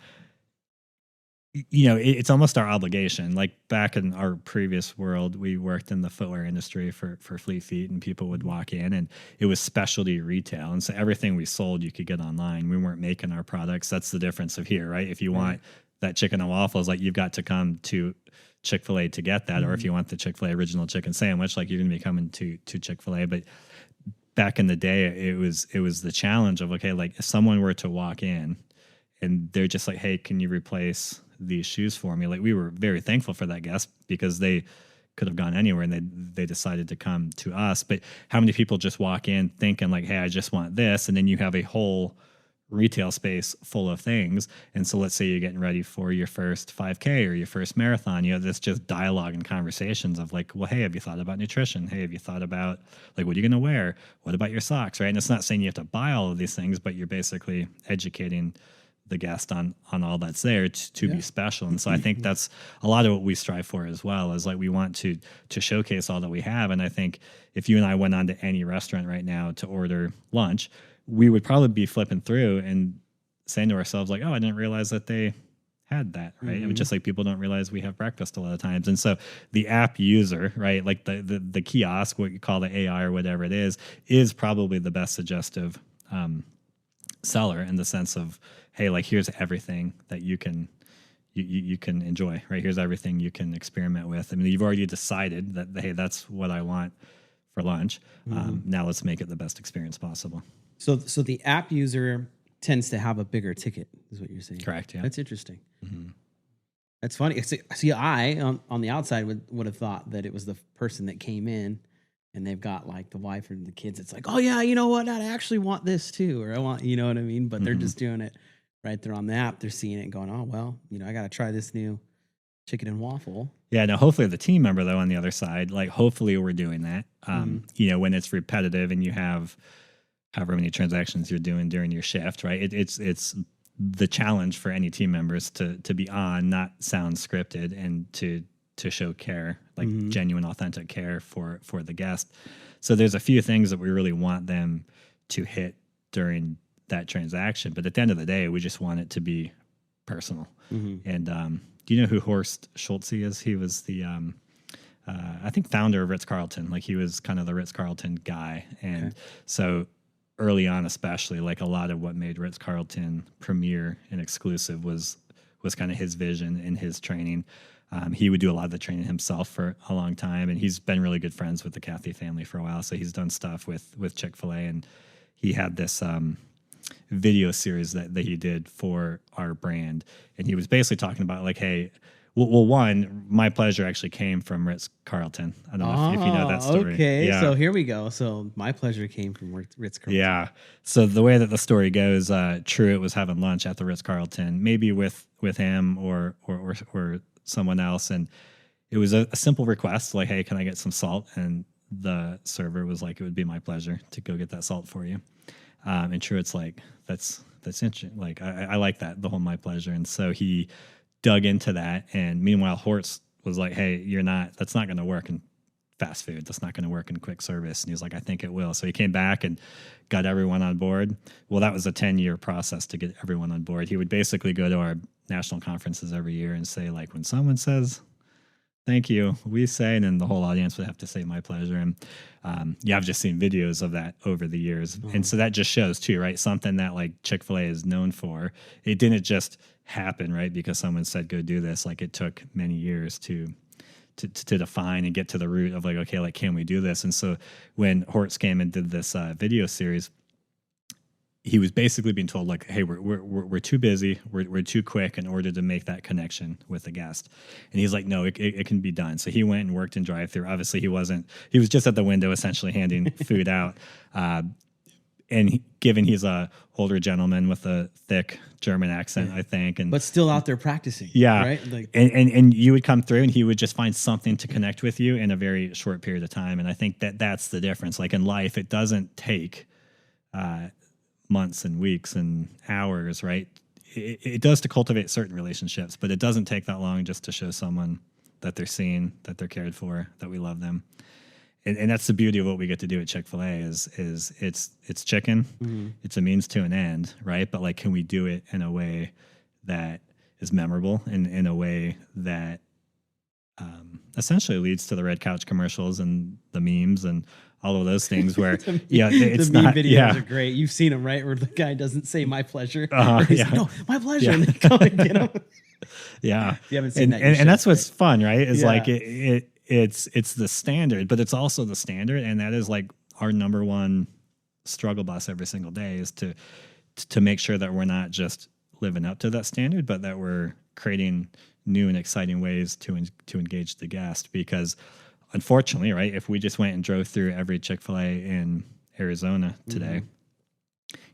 it's almost our obligation. Like back in our previous world, we worked in the footwear industry for Fleet Feet, and people would walk in and it was specialty retail. And so everything we sold, you could get online. We weren't making our products. That's the difference of here, right? If you want that chicken and waffles, like you've got to come to Chick-fil-A to get that. Or if you want the Chick-fil-A original chicken sandwich, like you're going to be coming to Chick-fil-A. But back in the day, it was the challenge of, okay, like if someone were to walk in and they're just like, hey, can you replace these shoes for me? Like we were very thankful for that guest because they could have gone anywhere and they decided to come to us. But how many people just walk in thinking like, hey, I just want this, and then you have a whole retail space full of things. And so let's say you're getting ready for your first 5K or your first marathon, that's just dialogue and conversations of like, well, hey, have you thought about nutrition? Hey, have you thought about like, what are you going to wear? What about your socks? Right. And it's not saying you have to buy all of these things, but you're basically educating the guest on all that's there to be special. And so I think that's a lot of what we strive for as well, is like we want to showcase all that we have. And I think if you and I went on to any restaurant right now to order lunch, we would probably be flipping through and saying to ourselves like, oh, I didn't realize that they had that, right? It was just like people don't realize we have breakfast a lot of times. And so the app user, right, like the kiosk, what you call the AI or whatever it is probably the best suggestive seller, in the sense of, hey, like here's everything that you can enjoy, right? Here's everything you can experiment with. I mean, you've already decided that, hey, that's what I want for lunch. Now let's make it the best experience possible. So the app user tends to have a bigger ticket, is what you're saying. Correct. Yeah. That's interesting. That's funny. See, I on the outside would have thought that it was the person that came in and they've got like the wife and the kids. It's like, oh yeah, you know what? I actually want this too, or I want, you know what I mean? But they're just doing it right there on the app. They're seeing it and going, oh well, I got to try this new chicken and waffle. Yeah. Now, hopefully the team member though on the other side, like hopefully we're doing that. When it's repetitive and you have however many transactions you're doing during your shift, right? It's the challenge for any team members to be on, not sound scripted, and to show care, like genuine, authentic care for the guest. So there's a few things that we really want them to hit during that transaction. But at the end of the day, we just want it to be personal. And do you know who Horst Schulze is? He was the, I think, founder of Ritz-Carlton. Like he was kind of the Ritz-Carlton guy. And so early on, especially, like a lot of what made Ritz-Carlton premier and exclusive was kind of his vision and his training. He would do a lot of the training himself for a long time, and he's been really good friends with the Cathy family for a while. So he's done stuff with Chick-fil-A, and he had this video series that he did for our brand. And he was basically talking about like, hey, well, one, my pleasure actually came from Ritz-Carlton. I don't know if you know that story. Okay, yeah. So here we go. So my pleasure came from Ritz-Carlton. Yeah. So the way that the story goes, Truett was having lunch at the Ritz-Carlton, maybe with him or someone else, and it was a simple request like, hey, can I get some salt? And the server was like, it would be my pleasure to go get that salt for you. And Truett's like, that's interesting. Like I like that, the whole my pleasure. And so he dug into that, and meanwhile Horst was like, hey, that's not going to work in fast food, that's not going to work in quick service. And he was like, I think it will. So he came back and got everyone on board. Well, that was a 10-year process to get everyone on board. He would basically go to our national conferences every year and say, like, when someone says thank you, we say, and then the whole audience would have to say my pleasure. And I've just seen videos of that over the years. And so that just shows too, right? Something that like Chick-fil-A is known for. It didn't just happen, right? Because someone said, go do this. Like it took many years to define and get to the root of like, okay, like, can we do this? And so when Horst came and did this video series, he was basically being told like, hey, we're too busy, we're too quick in order to make that connection with the guest. And he's like, no, it can be done. So he went and worked in drive-thru. Obviously he was just at the window essentially handing food out. And given he's a older gentleman with a thick German accent, I think, but still out there practicing. Yeah. Right. Like, and you would come through and he would just find something to connect with you in a very short period of time. And I think that's the difference. Like in life, it doesn't take, months and weeks and hours, right? It does to cultivate certain relationships, but it doesn't take that long just to show someone that they're seen, that they're cared for, that we love them. And that's the beauty of what we get to do at Chick-fil-A is it's chicken, it's a means to an end, right? But like, can we do it in a way that is memorable and in a way that essentially leads to the red couch commercials and the memes and all of those things where, it's the meme not, videos are great. You've seen them, right? Where the guy doesn't say my pleasure. He's like, no, my pleasure. Yeah. And they come and get him. Yeah. If you haven't seen that. And that's what's fun, right? Is like, it's the standard, but it's also the standard. And that is like our number one struggle bus every single day is to make sure that we're not just living up to that standard, but that we're creating new and exciting ways to engage the guest. Because unfortunately, right, if we just went and drove through every Chick-fil-A in Arizona today,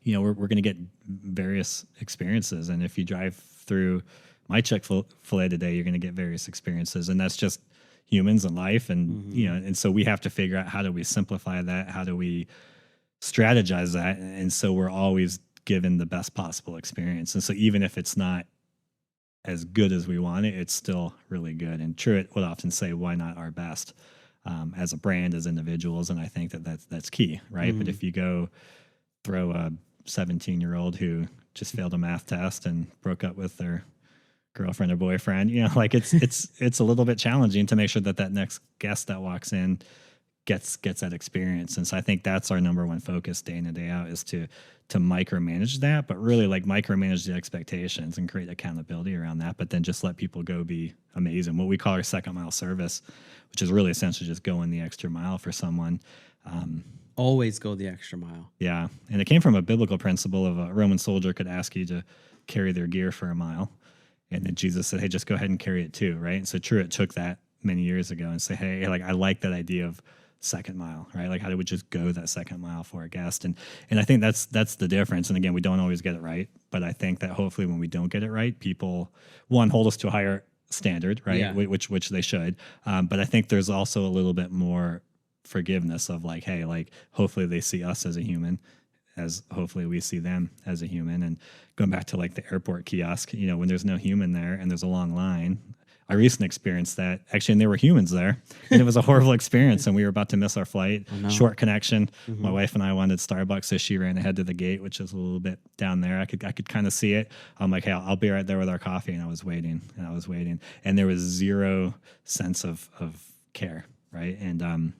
we're going to get various experiences. And if you drive through my Chick-fil-A today, you're going to get various experiences. And that's just humans and life. And, and so we have to figure out, how do we simplify that? How do we strategize that? And so we're always given the best possible experience. And so even if it's not as good as we want it, it's still really good. And Truett would often say, why not our best, as a brand, as individuals? And I think that's key, right? But if you go throw a 17-year-old who just failed a math test and broke up with their girlfriend or boyfriend, it's a little bit challenging to make sure that next guest that walks in gets that experience. And so I think that's our number one focus day in and day out, is to micromanage that, but really micromanage the expectations and create accountability around that, but then just let people go be amazing. What we call our second mile service, which is really essentially just going the extra mile for someone. Always go the extra mile. Yeah. And it came from a biblical principle of a Roman soldier could ask you to carry their gear for a mile. And then Jesus said, hey, just go ahead and carry it too. Right. And so Truett took that many years ago and say, hey, I like that idea of second mile, right? How do we just go that second mile for a guest? And I think that's the difference. And again, we don't always get it right, but I think that hopefully when we don't get it right, people, one, hold us to a higher standard, right? Yeah. Which they should. But I think there's also a little bit more forgiveness of hey, hopefully they see us as a human, as hopefully we see them as a human. And going back to the airport kiosk, when there's no human there and there's a long line, I recently experienced that actually, and there were humans there, and it was a horrible experience. And we were about to miss our flight, short connection. My wife and I wanted Starbucks, so she ran ahead to the gate, which is a little bit down there. I could kind of see it. I'm like, hey, I'll be right there with our coffee. And I was waiting, and there was zero sense of care. Right. And,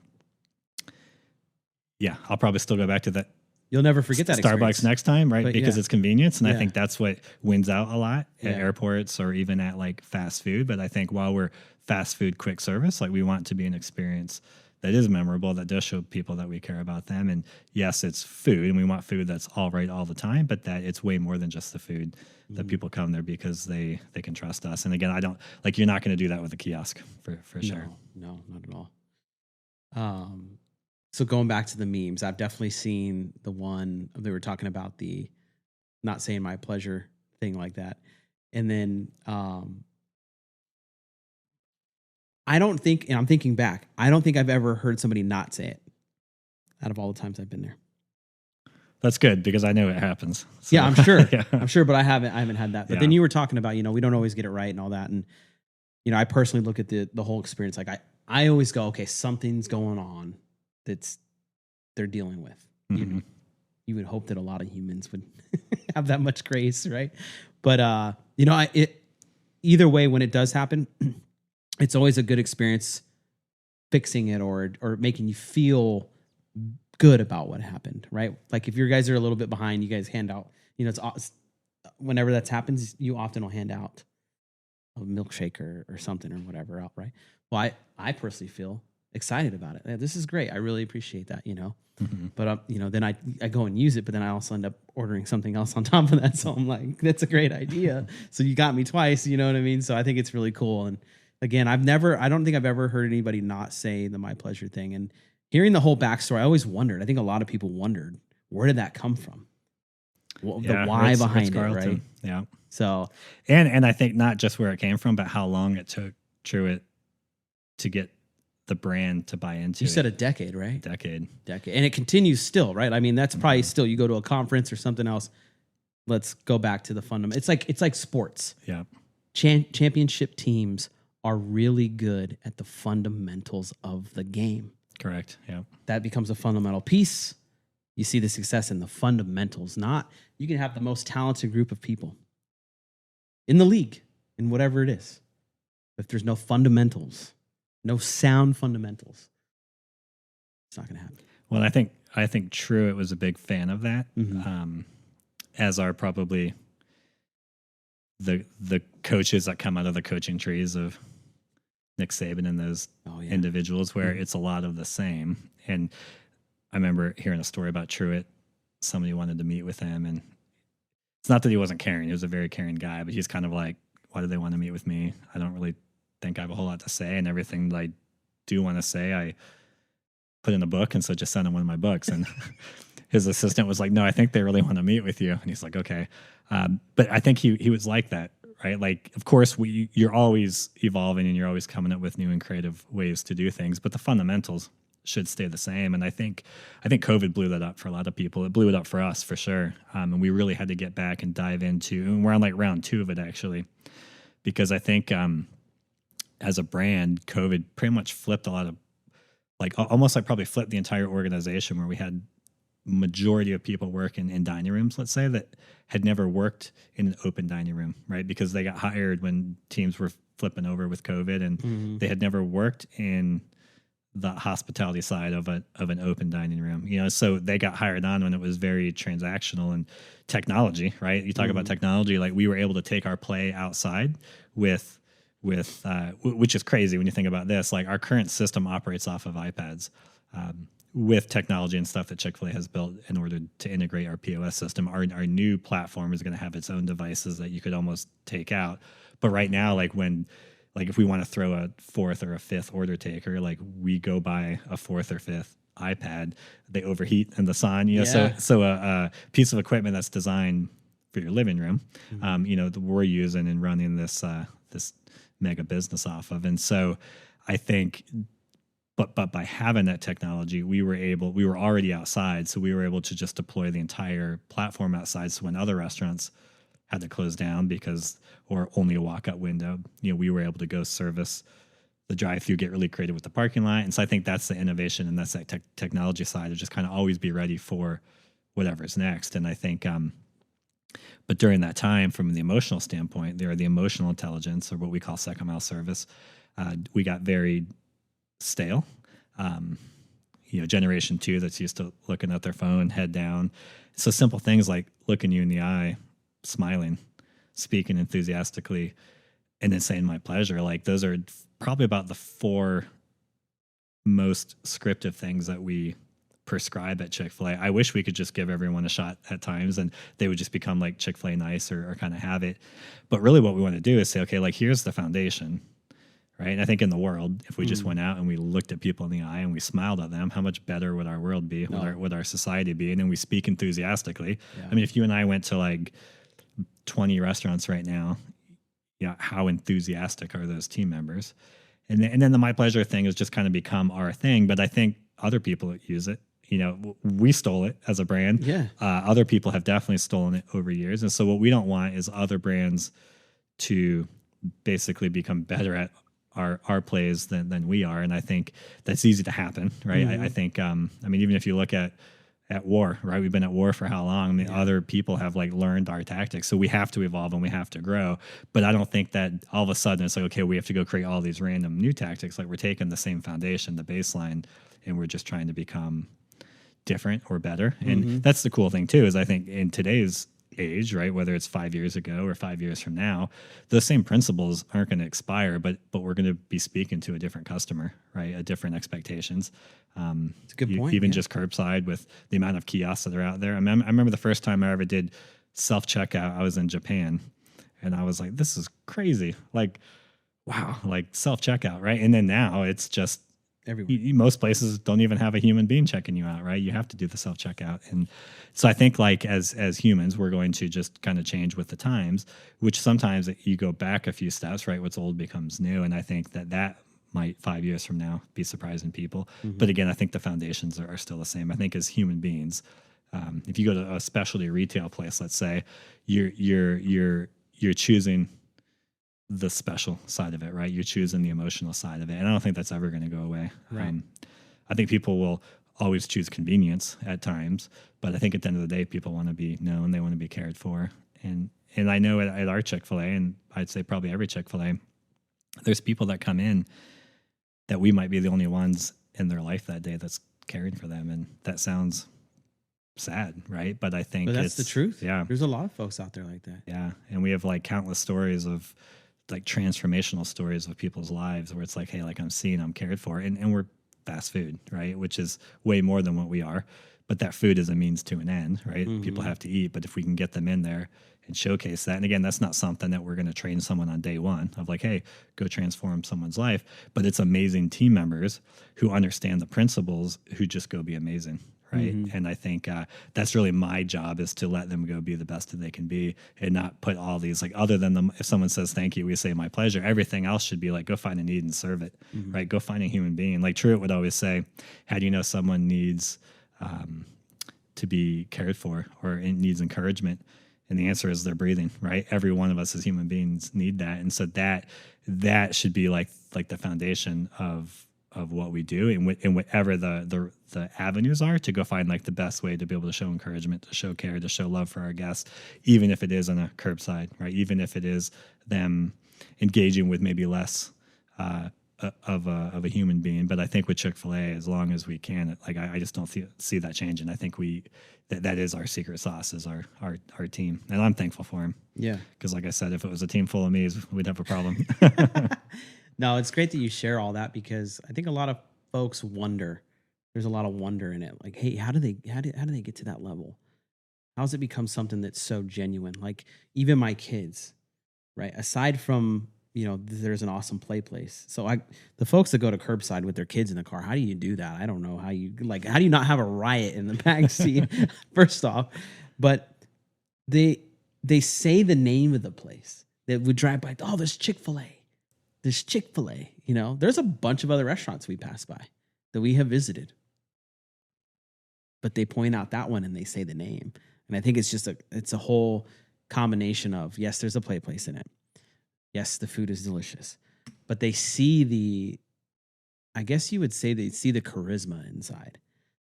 yeah, I'll probably still go back to that. You'll never forget that Starbucks experience. next time, right? But because it's convenience. And I think that's what wins out a lot at Yeah. airports or even at fast food. But I think while we're fast food, quick service, we want to be an experience that is memorable, that does show people that we care about them. And yes, it's food, and we want food that's all right all the time, but that it's way more than just the food, that people come there because they can trust us. And again, I don't, you're not going to do that with a kiosk for sure. No, not at all. So going back to the memes, I've definitely seen the one they were talking about, the not saying my pleasure thing like that. And then I don't think, and I'm thinking back, I don't think I've ever heard somebody not say it out of all the times I've been there. That's good, because I know it happens. So. Yeah, I'm sure. Yeah. I'm sure, but I haven't had that. But then you were talking about, we don't always get it right and all that. And, I personally look at the whole experience. I always go, okay, something's going on they're dealing with. Mm-hmm. You would hope that a lot of humans would have that much grace, right? But either way, when it does happen, it's always a good experience fixing it or making you feel good about what happened, right? If your guys are a little bit behind, you guys hand out. It's whenever that happens, you often will hand out a milkshake or something or whatever out, right? Well, I personally feel excited about it. Yeah, this is great. I really appreciate that, Mm-hmm. But, then I go and use it, but then I also end up ordering something else on top of that. So I'm like, that's a great idea. So you got me twice, you know what I mean? So I think it's really cool. And again, I don't think I've ever heard anybody not say the my pleasure thing. And hearing the whole backstory, I always wondered, I think a lot of people wondered, where did that come from? The why behind it, right? Yeah. So, and I think not just where it came from, but how long it took Truett to get the brand to buy into. You said a decade, right? Decade. And it continues still, right? I mean, that's probably still, you go to a conference or something else. Let's go back to the fundamental. It's like sports. Yeah. Championship teams are really good at the fundamentals of the game. Correct. Yeah. That becomes a fundamental piece. You see the success in the fundamentals. You can have the most talented group of people in the league, in whatever it is. If there's no fundamentals, no sound fundamentals, it's not going to happen. Well, I think Truett was a big fan of that, as are probably the coaches that come out of the coaching trees of Nick Saban and those individuals, where it's a lot of the same. And I remember hearing a story about Truett. Somebody wanted to meet with him, and it's not that he wasn't caring. He was a very caring guy, but he's kind of like, why do they want to meet with me? I don't really think I have a whole lot to say, and everything that I do want to say, I put in a book, and so just send him one of my books. And his assistant was like, no, I think they really want to meet with you. And he's like, okay. But I think he was like that, right? Like, of course, you're always evolving and you're always coming up with new and creative ways to do things, but the fundamentals should stay the same. And I think COVID blew that up for a lot of people. It blew it up for us for sure. And we really had to get back and dive into, and we're on like round 2 of it actually, because I think as a brand, COVID pretty much flipped a lot of, like almost like probably flipped the entire organization, where we had majority of people working in dining rooms, let's say, that had never worked in an open dining room, right? Because they got hired when teams were flipping over with COVID, and they had never worked in the hospitality side of an open dining room, so they got hired on when it was very transactional. And technology, right? You talk about technology, like we were able to take our play outside with which is crazy when you think about this. Like our current system operates off of iPads, with technology and stuff that Chick-fil-A has built in order to integrate our POS system. Our new platform is going to have its own devices that you could almost take out. But right now, like if we want to throw a 4th or a 5th order taker, like we go buy a 4th or 5th iPad, they overheat in the sun, so a piece of equipment that's designed for your living room, that we're using and running this mega business off of. And so I think, but by having that technology, we were already outside. So we were able to just deploy the entire platform outside. So when other restaurants had to close down or only a walkout window, we were able to go service the drive-through, get really creative with the parking lot. And so I think that's the innovation, and that's that technology side of just kind of always be ready for whatever's next. And I think, but during that time, from the emotional standpoint, the emotional intelligence, or what we call second mile service, we got very stale. Generation 2 that's used to looking at their phone, head down. So simple things like looking you in the eye, smiling, speaking enthusiastically, and then saying my pleasure. Like those are probably about the 4 most scriptive things that we prescribe at Chick-fil-A. I wish we could just give everyone a shot at times and they would just become like Chick-fil-A nice or kind of have it. But really what we want to do is say, okay, like here's the foundation, right? And I think in the world, if we just went out and we looked at people in the eye and we smiled at them, how much better would our world be? Would our society be? And then we speak enthusiastically. Yeah. I mean, if you and I went to like 20 restaurants right now, how enthusiastic are those team members? And then the my pleasure thing has just kind of become our thing. But I think other people use it. We stole it as a brand. Yeah. Other people have definitely stolen it over years. And so what we don't want is other brands to basically become better at our plays than we are. And I think that's easy to happen, right? I think, even if you look at war, right? We've been at war for how long? I mean, other people have like learned our tactics. So we have to evolve and we have to grow. But I don't think that all of a sudden it's like, okay, we have to go create all these random new tactics. Like we're taking the same foundation, the baseline, and we're just trying to become different or better. And that's the cool thing too, is I think in today's age, right, whether it's 5 years ago or 5 years from now, those same principles aren't going to expire, but we're going to be speaking to a different customer, right? A different expectations. It's a good point. Even just curbside with the amount of kiosks that are out there. I remember the first time I ever did self-checkout, I was in Japan and I was like, this is crazy. Like, wow, like self-checkout, right? And then now it's just everywhere. Most places don't even have a human being checking you out, right? You have to do the self-checkout. And so I think like as humans, we're going to just kind of change with the times, which sometimes you go back a few steps, right? What's old becomes new. And I think that might 5 years from now be surprising people. But again, I think the foundations are still the same. I think as human beings, if you go to a specialty retail place, let's say, you're choosing the special side of it, right? You're choosing the emotional side of it. And I don't think that's ever going to go away. Right. I think people will always choose convenience at times, but I think at the end of the day, people want to be known, they want to be cared for. And I know at our Chick-fil-A, and I'd say probably every Chick-fil-A, there's people that come in that we might be the only ones in their life that day that's caring for them. And that sounds sad, right? But I think that's the truth. Yeah. There's a lot of folks out there like that. Yeah. And we have like countless stories of like transformational stories of people's lives where it's like, hey, like I'm seen, I'm cared for. And we're fast food, right? Which is way more than what we are. But that food is a means to an end, right? People have to eat. But if we can get them in there and showcase that, and again, that's not something that we're going to train someone on day one of like, hey, go transform someone's life. But it's amazing team members who understand the principles who just go be amazing, right? And I think that's really my job, is to let them go be the best that they can be, and not put all these, like, other than them, if someone says thank you, we say my pleasure. Everything else should be like, go find a need and serve it, right? Go find a human being. Like Truett would always say, how do you know someone needs to be cared for or needs encouragement? And the answer is they're breathing, right? Every one of us as human beings need that. And so that should be like the foundation of what we do, and whatever the avenues are, to go find like the best way to be able to show encouragement, to show care, to show love for our guests, even if it is on a curbside, right? Even if it is them engaging with maybe less of a human being. But I think with Chick-fil-A, as long as we can, like I just don't see that changing. I think that is our secret sauce, is our team, and I'm thankful for him. Yeah, because like I said, if it was a team full of me's, we'd have a problem. No, it's great that you share all that, because I think a lot of folks wonder. There's a lot of wonder in it. Like, hey, how do they get to that level? How does it become something that's so genuine? Like, even my kids, right? Aside from, there's an awesome play place. So the folks that go to curbside with their kids in the car, how do you do that? I don't know how do you not have a riot in the back seat? First off, but they say the name of the place that we drive by. Oh, there's Chick-fil-A. There's Chick-fil-A. There's a bunch of other restaurants we pass by that we have visited, but they point out that one and they say the name. And I think it's a whole combination of, yes, there's a play place in it. Yes, the food is delicious, but they see I guess you would say they see the charisma inside.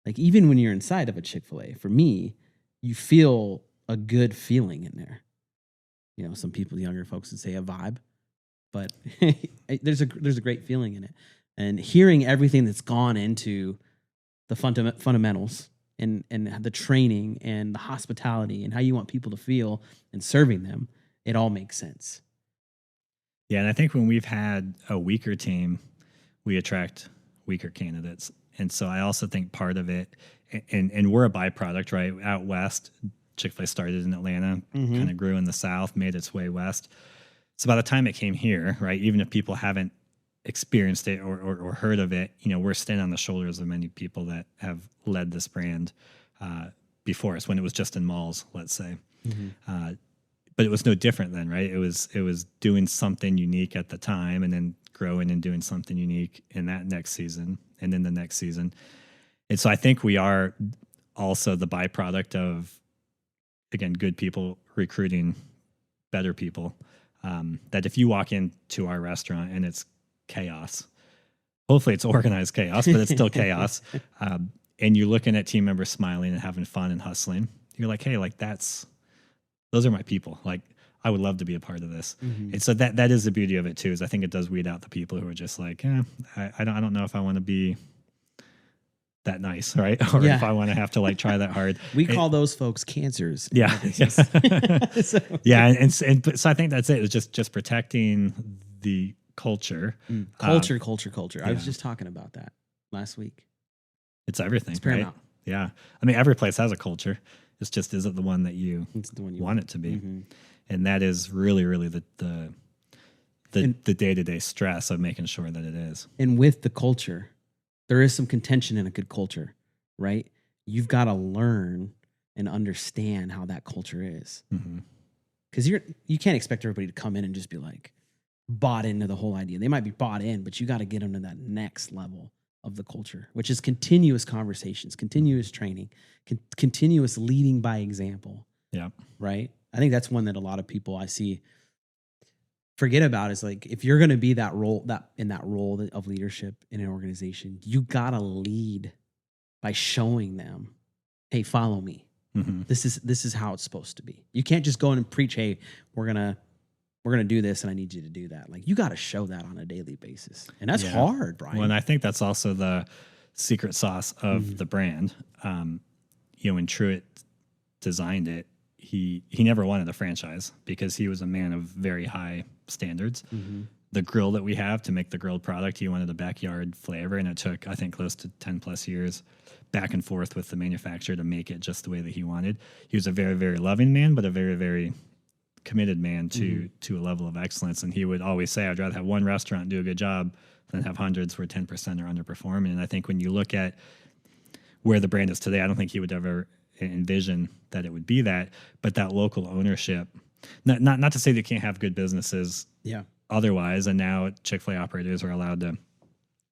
Like, even when you're inside of a Chick-fil-A, for me, you feel a good feeling in there. Some people, younger folks, would say a vibe, but there's a great feeling in it. And hearing everything that's gone into the fundamentals and the training and the hospitality and how you want people to feel and serving them, it all makes sense. Yeah, and I think when we've had a weaker team, we attract weaker candidates. And so I also think part of it, and we're a byproduct, right? Out west, Chick-fil-A started in Atlanta, kind of grew in the South, made its way west. So by the time it came here, right, even if people haven't experienced it or heard of it, we're standing on the shoulders of many people that have led this brand before us, when it was just in malls, let's say. But it was no different then, right? It was doing something unique at the time, and then growing and doing something unique in that next season and then the next season. And so I think we are also the byproduct of, again, good people recruiting better people. That if you walk into our restaurant and it's chaos, hopefully it's organized chaos, but it's still chaos. And you're looking at team members smiling and having fun and hustling, you're like, hey, like those are my people. Like, I would love to be a part of this. And so that is the beauty of it too, is I think it does weed out the people who are just like, I don't know if I want to be that nice, right? Or if I want to have to like try that hard. We call those folks cancers. Yeah. Yeah. And so I think that's it. It's just protecting the culture. Culture. I was just talking about that last week. It's everything, it's paramount. Right? Yeah. I mean, every place has a culture. It's just, is it the one that you want it to be? And that is really, really the day-to-day stress of making sure that it is. And with the culture, there is some contention in a good culture, right? You've got to learn and understand how that culture is. Because you can't expect everybody to come in and just be like bought into the whole idea. They might be bought in, but you got to get them to that next level of the culture, which is continuous conversations, continuous training, continuous leading by example. Yeah. Right? I think that's one that a lot of people I see forget about, is like, if you're going to be that role of leadership in an organization, you got to lead by showing them, hey, follow me. This is how it's supposed to be. You can't just go in and preach, hey, we're going to do this and I need you to do that. Like, you got to show that on a daily basis. And that's hard, Brian. Well, and I think that's also the secret sauce of the brand. When Truett designed it, he never wanted a franchise because he was a man of very high standards. The grill that we have, to make the grilled product, he wanted a backyard flavor, and it took, I think, close to 10 plus years back and forth with the manufacturer to make it just the way that he wanted. He was a very, very loving man, but a very, very committed man to a level of excellence. And he would always say, I'd rather have one restaurant do a good job than have hundreds where 10% are underperforming. And I think when you look at where the brand is today. I don't think he would ever envision that it would be that, but that local ownership, not to say they can't have good businesses otherwise. And now Chick-fil-A operators are allowed to,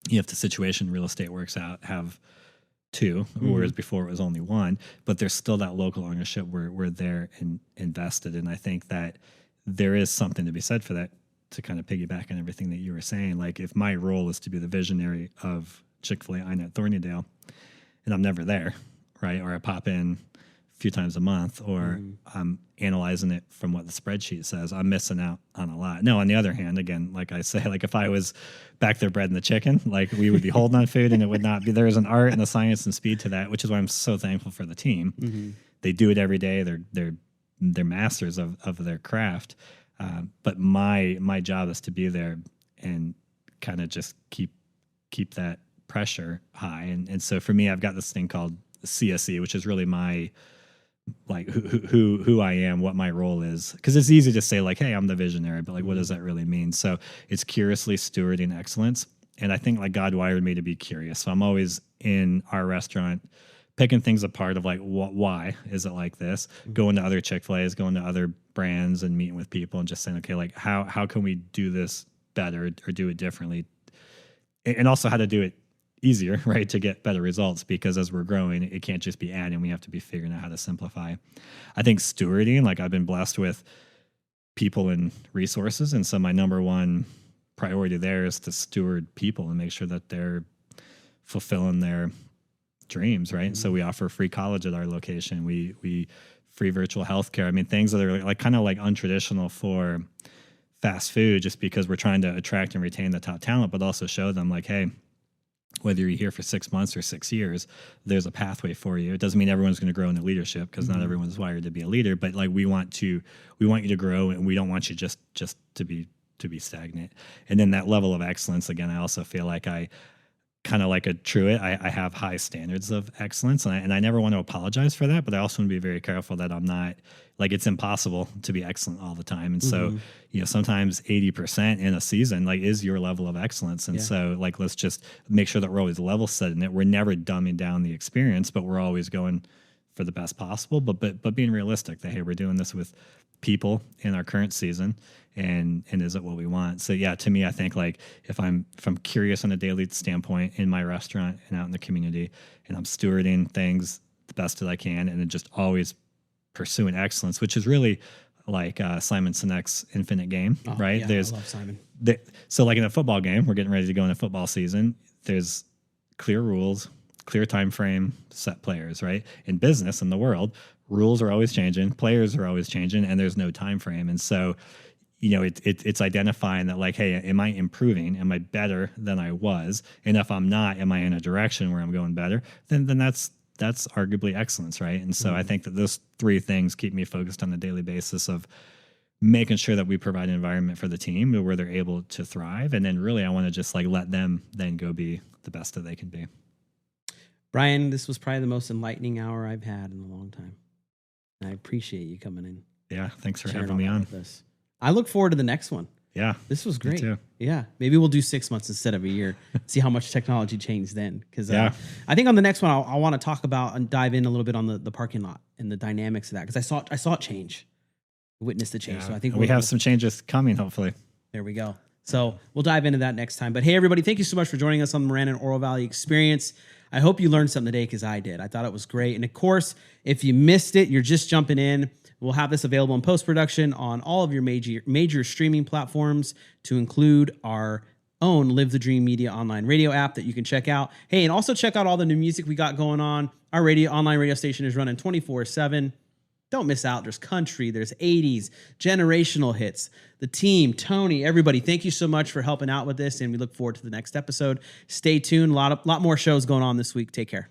if the situation real estate works out, have two, whereas before it was only one, but there's still that local ownership where they're invested. And I think that there is something to be said for that, to kind of piggyback on everything that you were saying. Like, if my role is to be the visionary of Chick-fil-A at Thornydale, and I'm never there, right? Or I pop in a few times a month, or I'm analyzing it from what the spreadsheet says, I'm missing out on a lot. No, on the other hand, again, like I say, like if I was back there breading the chicken, like we would be holding on food, and it would not be, there's an art and a science and speed to that, which is why I'm so thankful for the team. They do it every day. They're masters of their craft. But my job is to be there and kind of just keep that pressure high. And so for me, I've got this thing called CSE, which is really my, like who I am, what my role is. Because it's easy to say like, hey, I'm the visionary, but like, what does that really mean? So it's curiously stewarding excellence. And I think like God wired me to be curious. So I'm always in our restaurant picking things apart of like, why is it like this? Going to other Chick-fil-A's, going to other brands and meeting with people and just saying, okay, like how can we do this better or do it differently? And also how to do it easier, right, to get better results, because as we're growing, it can't just be adding. We have to be figuring out how to simplify. I think stewarding, like I've been blessed with people and resources. And so my number one priority there is to steward people and make sure that they're fulfilling their dreams, right? So we offer free college at our location. We free virtual healthcare. I mean, things that are like kind of like untraditional for fast food, just because we're trying to attract and retain the top talent, but also show them like, hey, whether you're here for 6 months or 6 years, there's a pathway for you. It doesn't mean everyone's going to grow into leadership, because not everyone's wired to be a leader, but like we want you to grow, and we don't want you just to be stagnant. And then that level of excellence, again, I also feel like I kind of like a Truett, I have high standards of excellence, and I never want to apologize for that, but I also want to be very careful that I'm not, like, it's impossible to be excellent all the time. And so, sometimes 80% in a season, like, is your level of excellence. And so, like, let's just make sure that we're always level setting it. We're never dumbing down the experience, but we're always going for the best possible, but being realistic that, hey, we're doing this with people in our current season, and is it what we want? So yeah, to me, I think like if I'm curious on a daily standpoint in my restaurant and out in the community, and I'm stewarding things the best that I can, and then just always pursuing excellence, which is really like Simon Sinek's infinite game, right? Yeah, There's I love Simon. So like in a football game, we're getting ready to go into football season. There's clear rules, clear time frame, set players, right? In business, in the world, rules are always changing, players are always changing, and there's no time frame. And so, it's identifying that like, hey, am I improving? Am I better than I was? And if I'm not, am I in a direction where I'm going better? Then that's arguably excellence, right? And so I think that those three things keep me focused on a daily basis of making sure that we provide an environment for the team where they're able to thrive. And then really, I want to just like let them then go be the best that they can be. Brian, this was probably the most enlightening hour I've had in a long time. I appreciate you coming in. Yeah, thanks for having me on. With us. I look forward to the next one. Yeah. This was great. Me too. Yeah. Maybe we'll do 6 months instead of a year. See how much technology changed then. Because I think on the next one, I want to talk about and dive in a little bit on the parking lot and the dynamics of that. Because I saw it change. Witnessed the change. Yeah. So I think we have some changes coming, hopefully. There we go. So we'll dive into that next time. But hey, everybody, thank you so much for joining us on the Marana and Oro Valley Experience. I hope you learned something today, because I did. I thought it was great. And of course, if you missed it, you're just jumping in. We'll have this available in post-production on all of your major streaming platforms, to include our own Live the Dream Media online radio app that you can check out. Hey, and also check out all the new music we got going on. Our online radio station is running 24/7. Don't miss out. There's country, there's 80s, generational hits. The team, Tony, everybody, thank you so much for helping out with this, and we look forward to the next episode. Stay tuned. A lot more shows going on this week. Take care.